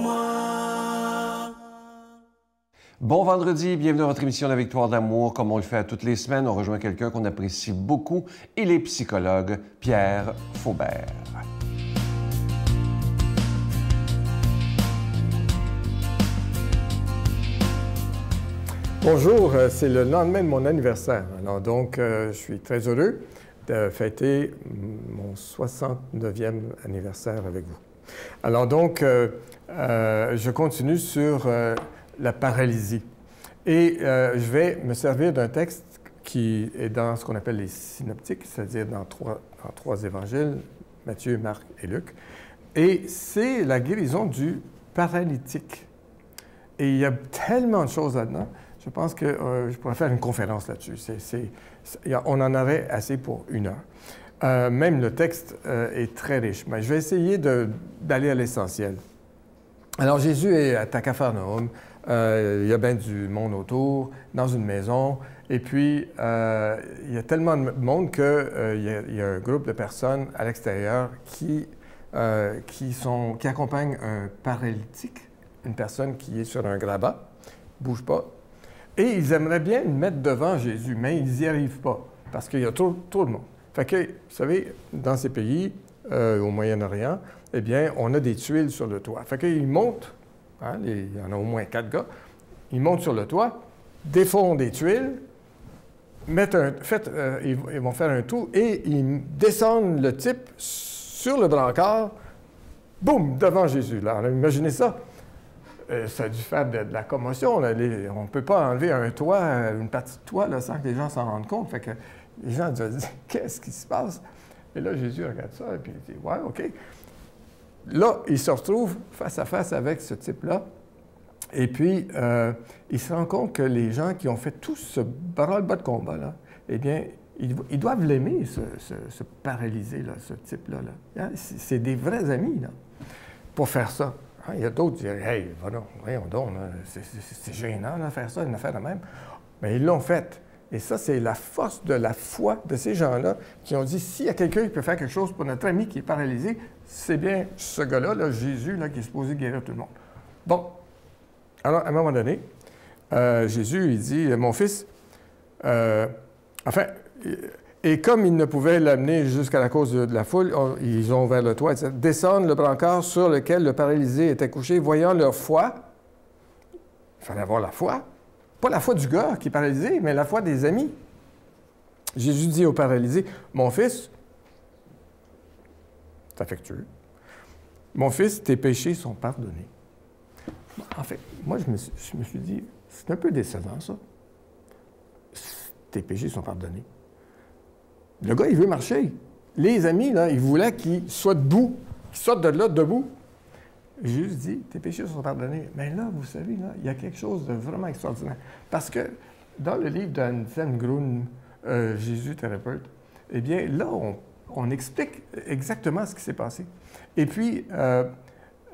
moi. Bon vendredi, bienvenue dans votre émission La Victoire d'amour. Comme on le fait à toutes les semaines, on rejoint quelqu'un qu'on apprécie beaucoup. Il est psychologue, Pierre Faubert. Bonjour, c'est le lendemain de mon anniversaire. Alors donc, je suis très heureux de fêter mon 69e anniversaire avec vous. Alors donc, je continue sur la paralysie. Et je vais me servir d'un texte qui est dans ce qu'on appelle les synoptiques, c'est-à-dire dans trois évangiles, Matthieu, Marc et Luc. Et c'est la guérison du paralytique. Et il y a tellement de choses là-dedans. Je pense que je pourrais faire une conférence là-dessus. On en aurait assez pour 1 heure. Même le texte est très riche. Mais je vais essayer d'aller à l'essentiel. Alors, Jésus est à Capharnaüm. Il y a bien du monde autour, dans une maison. Et puis, il y a tellement de monde qu'il y a un groupe de personnes à l'extérieur qui accompagnent un paralytique, une personne qui est sur un grabat, ne bouge pas. Et ils aimeraient bien le mettre devant Jésus, mais ils n'y arrivent pas, parce qu'il y a trop de monde. Fait que, vous savez, dans ces pays, au Moyen-Orient, eh bien, on a des tuiles sur le toit. Fait qu'ils montent, hein, il y en a au moins 4 gars, ils montent sur le toit, défont des tuiles, ils vont faire un tour, et ils descendent le type sur le brancard, boum, devant Jésus. Là, imaginez ça. Ça a dû faire de la commotion. Là. On ne peut pas enlever un toit, une partie de toit, là, sans que les gens s'en rendent compte. Fait que les gens disent « Qu'est-ce qui se passe? » Et là, Jésus regarde ça et puis il dit « Ouais, OK. » Là, il se retrouve face à face avec ce type-là. Et puis, il se rend compte que les gens qui ont fait tout ce bras-le-bas de combat, là, eh bien, ils doivent l'aimer, ce paralysé, là, ce type-là. Là. C'est des vrais amis, là, pour faire ça. Il y a d'autres qui disent « Hey, voyons donc, c'est gênant de faire ça, une affaire de même. » Mais ils l'ont fait. Et ça, c'est la force de la foi de ces gens-là qui ont dit « S'il y a quelqu'un qui peut faire quelque chose pour notre ami qui est paralysé, c'est bien ce gars-là, là, Jésus, là, qui est supposé guérir tout le monde. » Bon. Alors, à un moment donné, Jésus, il dit « Mon fils, et comme ils ne pouvaient l'amener jusqu'à la cause de la foule, ils ont ouvert le toit, etc. Descendre le brancard sur lequel le paralysé était couché, voyant leur foi. Il fallait avoir la foi. Pas la foi du gars qui est paralysé, mais la foi des amis. Jésus dit au paralysé, « Mon fils, c'est affectueux, mon fils, tes péchés sont pardonnés. » En fait, moi, je me suis dit, c'est un peu décevant, ça. Tes péchés sont pardonnés. Le gars, il veut marcher. Les amis, là, ils voulaient qu'il soit debout, qu'il sorte de là debout. Jésus dit, tes péchés sont pardonnés. Mais là, vous savez, là, il y a quelque chose de vraiment extraordinaire. Parce que dans le livre d'Anselm Grün, Jésus thérapeute, eh bien, là, on explique exactement ce qui s'est passé. Et puis,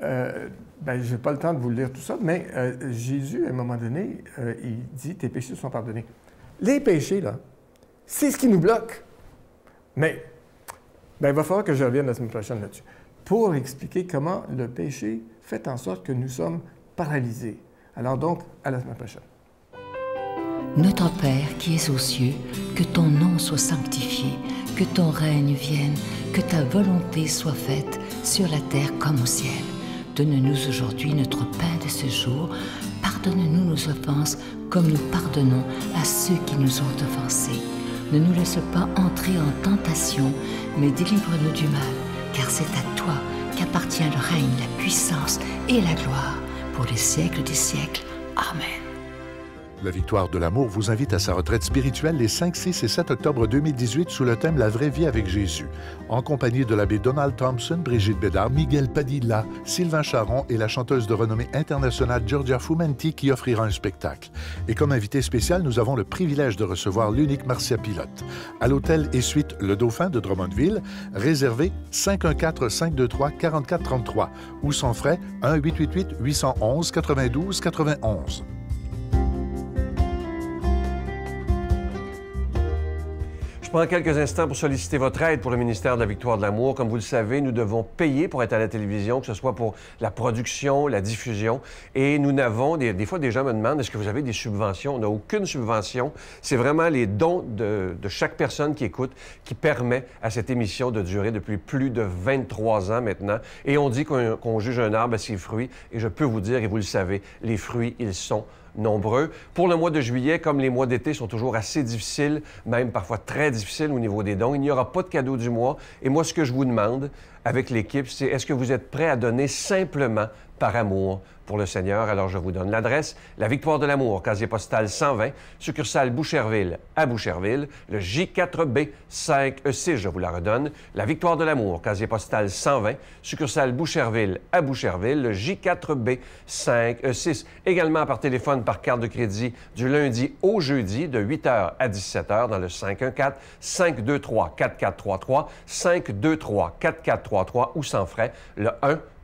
je n'ai pas le temps de vous le lire tout ça, mais Jésus, à un moment donné, il dit, tes péchés sont pardonnés. Les péchés, là, c'est ce qui nous bloque. Mais il va falloir que je revienne la semaine prochaine là-dessus pour expliquer comment le péché fait en sorte que nous sommes paralysés. Alors donc, à la semaine prochaine. Notre Père qui es aux cieux, que ton nom soit sanctifié, que ton règne vienne, que ta volonté soit faite sur la terre comme au ciel. Donne-nous aujourd'hui notre pain de ce jour. Pardonne-nous nos offenses comme nous pardonnons à ceux qui nous ont offensés. Ne nous laisse pas entrer en tentation, mais délivre-nous du mal, car c'est à toi qu'appartient le règne, la puissance et la gloire, pour les siècles des siècles. Amen. La Victoire de l'amour vous invite à sa retraite spirituelle les 5, 6 et 7 octobre 2018 sous le thème « La vraie vie avec Jésus », en compagnie de l'abbé Donald Thompson, Brigitte Bédard, Miguel Padilla, Sylvain Charon et la chanteuse de renommée internationale Giorgia Fumenti qui offrira un spectacle. Et comme invité spécial, nous avons le privilège de recevoir l'unique Marcia Pilote. À l'hôtel et suite Le Dauphin de Drummondville, réservé 514-523-4433 ou sans frais 1-888-811-92-91. Je prends quelques instants pour solliciter votre aide pour le ministère de la Victoire de l'Amour. Comme vous le savez, nous devons payer pour être à la télévision, que ce soit pour la production, la diffusion. Et nous n'avons, des fois, des gens me demandent, est-ce que vous avez des subventions? On n'a aucune subvention. C'est vraiment les dons de chaque personne qui écoute qui permet à cette émission de durer depuis plus de 23 ans maintenant. Et on dit qu'on juge un arbre à ses fruits. Et je peux vous dire, et vous le savez, les fruits, ils sont nombreux. Pour le mois de juillet, comme les mois d'été sont toujours assez difficiles, même parfois très difficiles au niveau des dons, il n'y aura pas de cadeau du mois. Et moi, ce que je vous demande avec l'équipe, c'est est-ce que vous êtes prêts à donner simplement par amour pour le Seigneur? Alors, je vous donne l'adresse, la Victoire de l'Amour, casier postal 120, succursale Boucherville à Boucherville, le J4B 5E6, je vous la redonne, la Victoire de l'Amour, casier postal 120, succursale Boucherville à Boucherville, le J4B 5E6. Également par téléphone, par carte de crédit, du lundi au jeudi, de 8h à 17h, dans le 514-523-4433, 523-4433 ou sans frais, le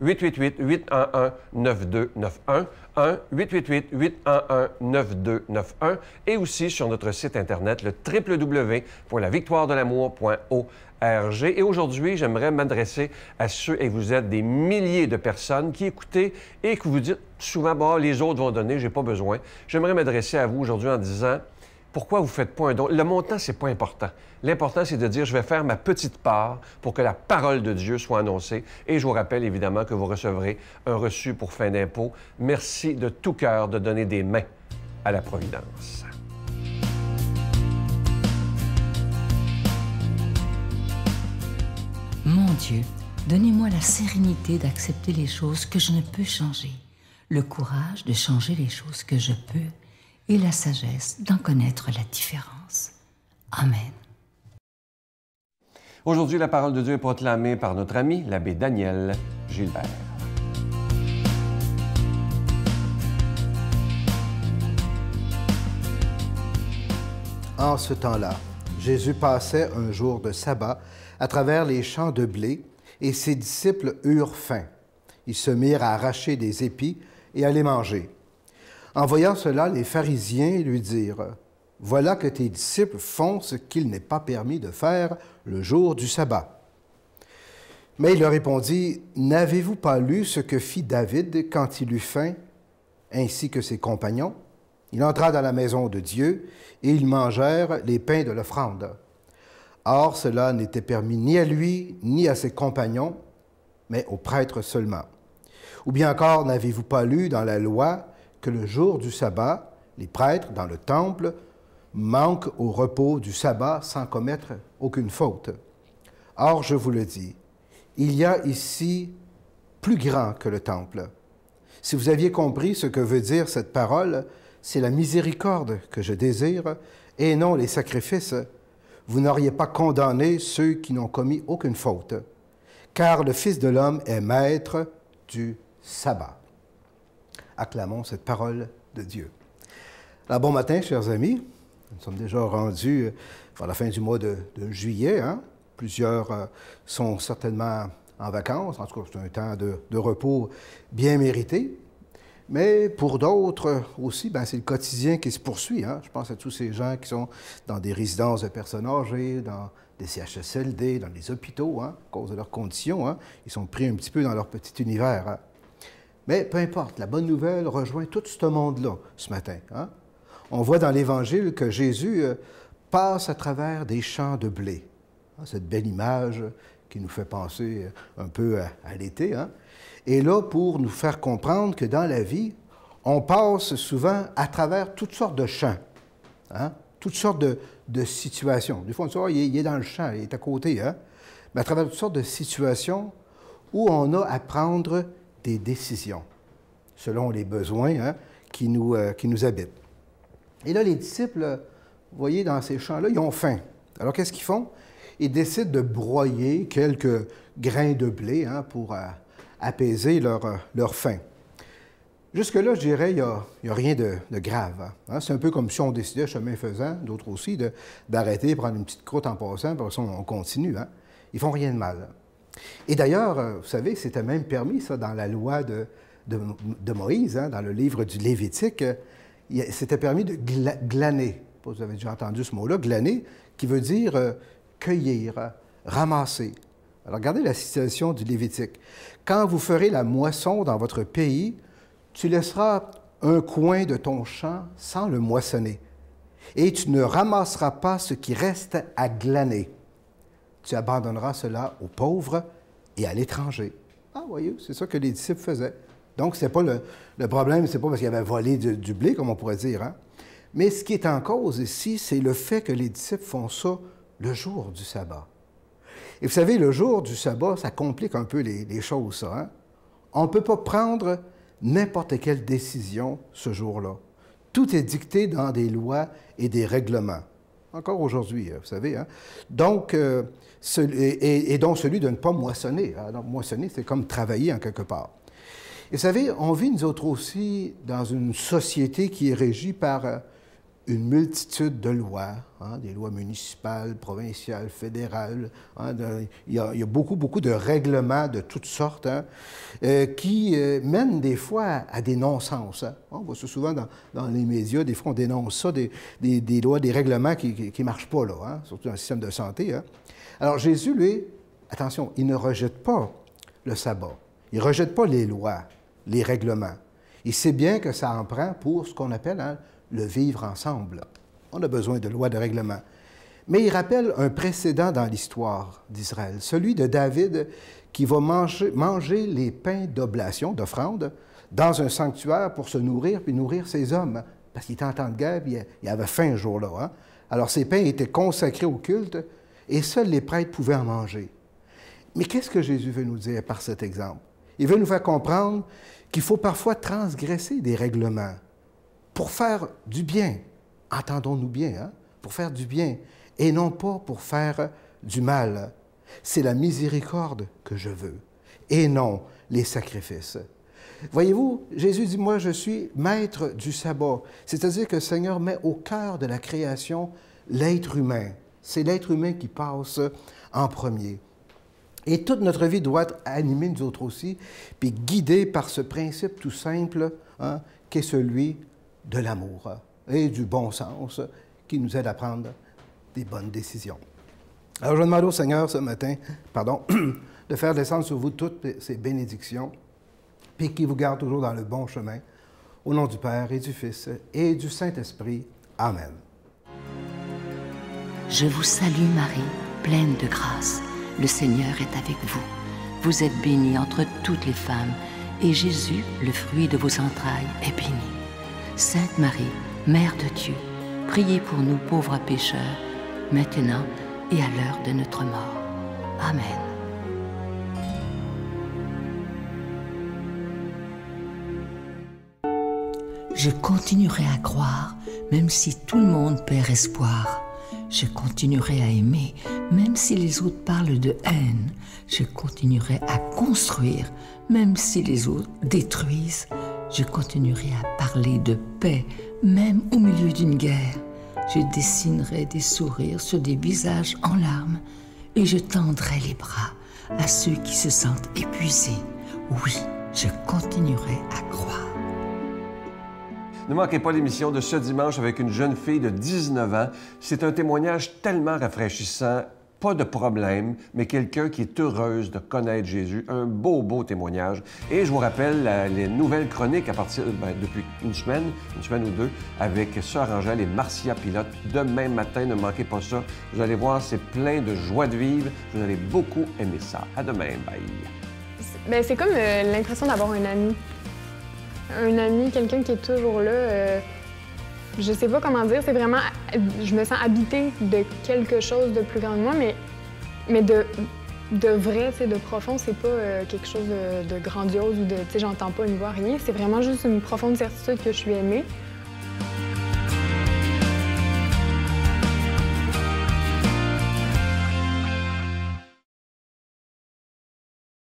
1-888-811-9291, 1-888-811-9291 et aussi sur notre site Internet, le www.lavictoiredelamour.org. Et aujourd'hui, j'aimerais m'adresser à ceux, et vous êtes des milliers de personnes qui écoutez et que vous dites souvent, bon, les autres vont donner, j'ai pas besoin. J'aimerais m'adresser à vous aujourd'hui en disant, pourquoi vous ne faites pas un don? Le montant, c'est pas important. L'important, c'est de dire, je vais faire ma petite part pour que la parole de Dieu soit annoncée. Et je vous rappelle évidemment que vous recevrez un reçu pour fin d'impôt. Merci de tout cœur de donner des mains à la Providence. Mon Dieu, donnez-moi la sérénité d'accepter les choses que je ne peux changer, le courage de changer les choses que je peux et la sagesse d'en connaître la différence. Amen. Aujourd'hui, la parole de Dieu est proclamée par notre ami, l'abbé Daniel Gilbert. En ce temps-là, Jésus passait un jour de sabbat à travers les champs de blé, et ses disciples eurent faim. Ils se mirent à arracher des épis et à les manger. En voyant cela, les pharisiens lui dirent, « Voilà que tes disciples font ce qu'il n'est pas permis de faire le jour du sabbat. » Mais il leur répondit, « N'avez-vous pas lu ce que fit David quand il eut faim, ainsi que ses compagnons? Il entra dans la maison de Dieu, et ils mangèrent les pains de l'offrande. Or, cela n'était permis ni à lui, ni à ses compagnons, mais aux prêtres seulement. Ou bien encore, n'avez-vous pas lu dans la loi que le jour du sabbat, les prêtres dans le temple manquent au repos du sabbat sans commettre aucune faute? Or, je vous le dis, il y a ici plus grand que le temple. Si vous aviez compris ce que veut dire cette parole, c'est la miséricorde que je désire et non les sacrifices, vous n'auriez pas condamné ceux qui n'ont commis aucune faute, car le Fils de l'homme est maître du sabbat. Acclamons cette parole de Dieu. Alors, bon matin, chers amis. Nous sommes déjà rendus vers la fin du mois de juillet. Hein? Plusieurs sont certainement en vacances. En tout cas, c'est un temps de repos bien mérité. Mais pour d'autres aussi, c'est le quotidien qui se poursuit. Hein? Je pense à tous ces gens qui sont dans des résidences de personnes âgées, dans des CHSLD, dans les hôpitaux, hein, à cause de leurs conditions. Hein? Ils sont pris un petit peu dans leur petit univers. Hein? Mais peu importe, la bonne nouvelle rejoint tout ce monde-là ce matin. Hein? On voit dans l'Évangile que Jésus passe à travers des champs de blé. Hein? Cette belle image qui nous fait penser un peu à l'été. Hein? Et là, pour nous faire comprendre que dans la vie, on passe souvent à travers toutes sortes de champs, hein? Toutes sortes de situations. Des fois, on se dit, oh, il est dans le champ, il est à côté. Hein? Mais à travers toutes sortes de situations où on a à prendre des décisions, selon les besoins hein, qui nous habitent. Et là, les disciples, vous voyez, dans ces champs-là, ils ont faim. Alors, qu'est-ce qu'ils font? Ils décident de broyer quelques grains de blé hein, pour apaiser leur faim. Jusque-là, je dirais, il n'y a rien de grave. Hein? C'est un peu comme si on décidait, chemin faisant, d'autres aussi, d'arrêter, prendre une petite croûte en passant, puis après on continue. Hein? Ils ne font rien de mal. Et d'ailleurs, vous savez, c'était même permis, ça, dans la loi de Moïse, hein, dans le livre du Lévitique, c'était permis de glaner. Vous avez déjà entendu ce mot-là, glaner, qui veut dire cueillir, ramasser. Alors, regardez la citation du Lévitique. « Quand vous ferez la moisson dans votre pays, tu laisseras un coin de ton champ sans le moissonner, et tu ne ramasseras pas ce qui reste à glaner. Tu abandonneras cela aux pauvres et à l'étranger. » Ah, voyez, c'est ça que les disciples faisaient. Donc, c'est pas le problème, c'est pas parce qu'ils avaient volé du blé, comme on pourrait dire, hein? Mais ce qui est en cause ici, c'est le fait que les disciples font ça le jour du sabbat. Et vous savez, le jour du sabbat, ça complique un peu les choses, ça, hein? On ne peut pas prendre n'importe quelle décision ce jour-là. Tout est dicté dans des lois et des règlements. Encore aujourd'hui, vous savez, hein? Donc, donc celui de ne pas moissonner. Alors, moissonner, c'est comme travailler en quelque part. Et vous savez, on vit, nous autres aussi, dans une société qui est régie par une multitude de lois, hein, des lois municipales, provinciales, fédérales. Hein, il y a beaucoup, beaucoup de règlements de toutes sortes, hein, qui mènent des fois à des non-sens. Hein. On voit ça souvent dans les médias, des fois on dénonce ça, des lois, des règlements qui ne marchent pas, là, hein, surtout dans le système de santé. Hein. Alors Jésus, lui, attention, il ne rejette pas le sabbat. Il ne rejette pas les lois, les règlements. Il sait bien que ça en prend pour ce qu'on appelle, hein, le vivre ensemble. On a besoin de lois, de règlements. Mais il rappelle un précédent dans l'histoire d'Israël, celui de David qui va manger les pains d'oblation, d'offrande, dans un sanctuaire pour se nourrir, puis nourrir ses hommes, parce qu'il était en temps de guerre, puis il avait faim ce jour-là. Hein? Alors ces pains étaient consacrés au culte, et seuls les prêtres pouvaient en manger. Mais qu'est-ce que Jésus veut nous dire par cet exemple? Il veut nous faire comprendre qu'il faut parfois transgresser des règlements pour faire du bien. Entendons-nous bien, hein? Pour faire du bien, et non pas pour faire du mal. C'est la miséricorde que je veux, et non les sacrifices. Voyez-vous, Jésus dit, moi, je suis maître du sabbat. C'est-à-dire que le Seigneur met au cœur de la création l'être humain. C'est l'être humain qui passe en premier. Et toute notre vie doit être animée, nous autres aussi, puis guidée par ce principe tout simple, hein, qui est celui de l'amour et du bon sens qui nous aide à prendre des bonnes décisions. Alors, je demande au Seigneur ce matin, de faire descendre sur vous toutes ces bénédictions, puis qui vous garde toujours dans le bon chemin. Au nom du Père et du Fils et du Saint-Esprit. Amen. Je vous salue Marie, pleine de grâce. Le Seigneur est avec vous. Vous êtes bénie entre toutes les femmes, et Jésus, le fruit de vos entrailles, est béni. Sainte Marie, Mère de Dieu, priez pour nous pauvres pécheurs, maintenant et à l'heure de notre mort. Amen. Je continuerai à croire, même si tout le monde perd espoir. Je continuerai à aimer, même si les autres parlent de haine. Je continuerai à construire, même si les autres détruisent. Je continuerai à parler de paix, même au milieu d'une guerre. Je dessinerai des sourires sur des visages en larmes et je tendrai les bras à ceux qui se sentent épuisés. Oui, je continuerai à croire. Ne manquez pas l'émission de ce dimanche avec une jeune fille de 19 ans. C'est un témoignage tellement rafraîchissant. Pas de problème, mais quelqu'un qui est heureuse de connaître Jésus. Un beau, beau témoignage. Et je vous rappelle les nouvelles chroniques à partir, depuis une semaine ou deux, avec Sœur Angèle et Marcia Pilote. Demain matin, ne manquez pas ça. Vous allez voir, c'est plein de joie de vivre. Vous allez beaucoup aimer ça. À demain, bye. C'est comme l'impression d'avoir un ami. Un ami, quelqu'un qui est toujours là. Je sais pas comment dire, c'est vraiment... Je me sens habitée de quelque chose de plus grand que moi, mais de vrai, de profond, c'est pas quelque chose de grandiose ou de... j'entends pas une voix, rien. C'est vraiment juste une profonde certitude que je suis aimée.